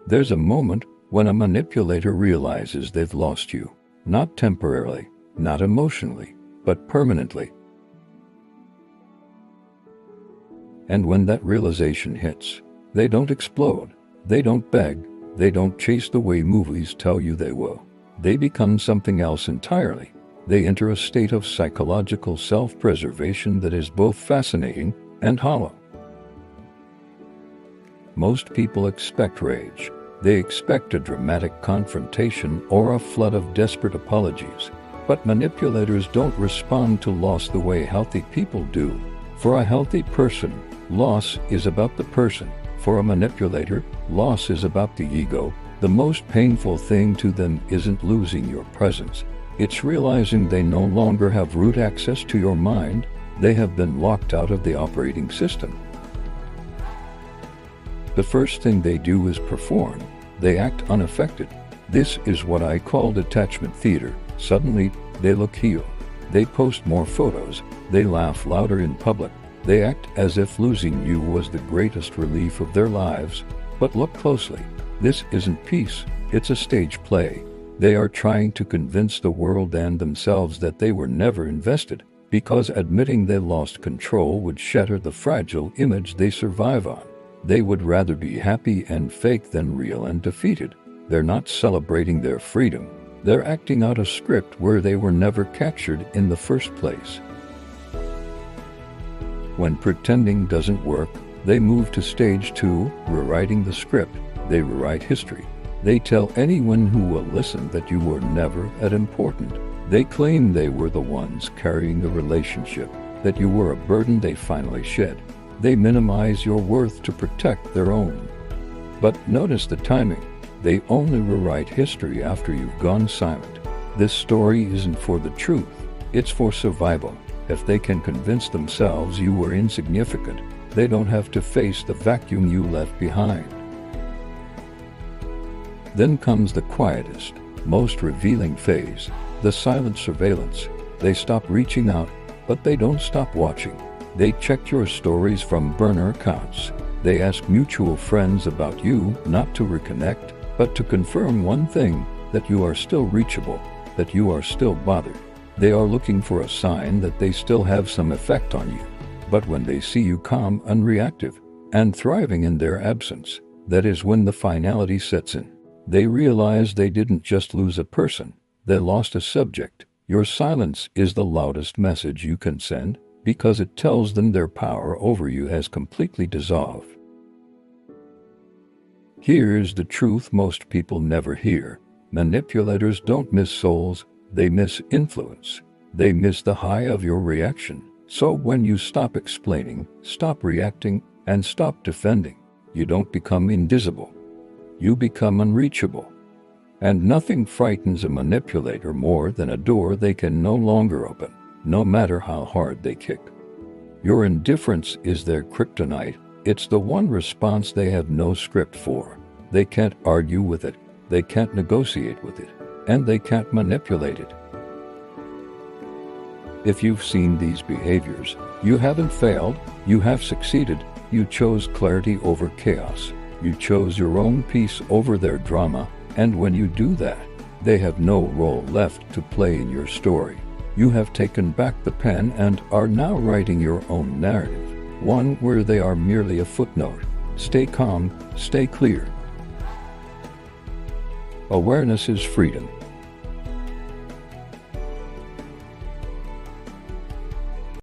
There's a moment when a manipulator realizes they've lost you, not temporarily, not emotionally, but permanently. And when that realization hits, they don't explode, they don't beg, they don't chase the way movies tell you they will. They become something else entirely. They enter a state of psychological self-preservation that is both fascinating and hollow. Most people expect rage. They expect a dramatic confrontation or a flood of desperate apologies. But manipulators don't respond to loss the way healthy people do. For a healthy person, loss is about the person. For a manipulator, loss is about the ego. The most painful thing to them isn't losing your presence. It's realizing they no longer have root access to your mind. They have been locked out of the operating system. The first thing they do is perform. They act unaffected. This is what I call detachment theater. Suddenly, they look healed. They post more photos. They laugh louder in public. They act as if losing you was the greatest relief of their lives. But look closely. This isn't peace. It's a stage play. They are trying to convince the world and themselves that they were never invested, because admitting they lost control would shatter the fragile image they survive on. They would rather be happy and fake than real and defeated. They're not celebrating their freedom. They're acting out a script where they were never captured in the first place. When pretending doesn't work, they move to stage 2, rewriting the script. They rewrite history. They tell anyone who will listen that you were never that important. They claim they were the ones carrying the relationship, that you were a burden they finally shed. They minimize your worth to protect their own. But notice the timing. They only rewrite history after you've gone silent. This story isn't for the truth. It's for survival. If they can convince themselves you were insignificant, they don't have to face the vacuum you left behind. Then comes the quietest, most revealing phase, the silent surveillance. They stop reaching out, but they don't stop watching. They check your stories from burner accounts. They ask mutual friends about you, not to reconnect, but to confirm one thing, that you are still reachable, that you are still bothered. They are looking for a sign that they still have some effect on you. But when they see you calm, unreactive, and thriving in their absence, that is when the finality sets in. They realize they didn't just lose a person, they lost a subject. Your silence is the loudest message you can send, because it tells them their power over you has completely dissolved. Here's the truth most people never hear. Manipulators don't miss souls, they miss influence. They miss the high of your reaction. So when you stop explaining, stop reacting, and stop defending, you don't become invisible. You become unreachable. And nothing frightens a manipulator more than a door they can no longer open, no matter how hard they kick. Your indifference is their kryptonite. It's the one response they have no script for. They can't argue with it, they can't negotiate with it, and they can't manipulate it. If you've seen these behaviors, you haven't failed, you have succeeded. You chose clarity over chaos. You chose your own peace over their drama, and when you do that, they have no role left to play in your story. You have taken back the pen and are now writing your own narrative, one where they are merely a footnote. Stay calm, stay clear. Awareness is freedom.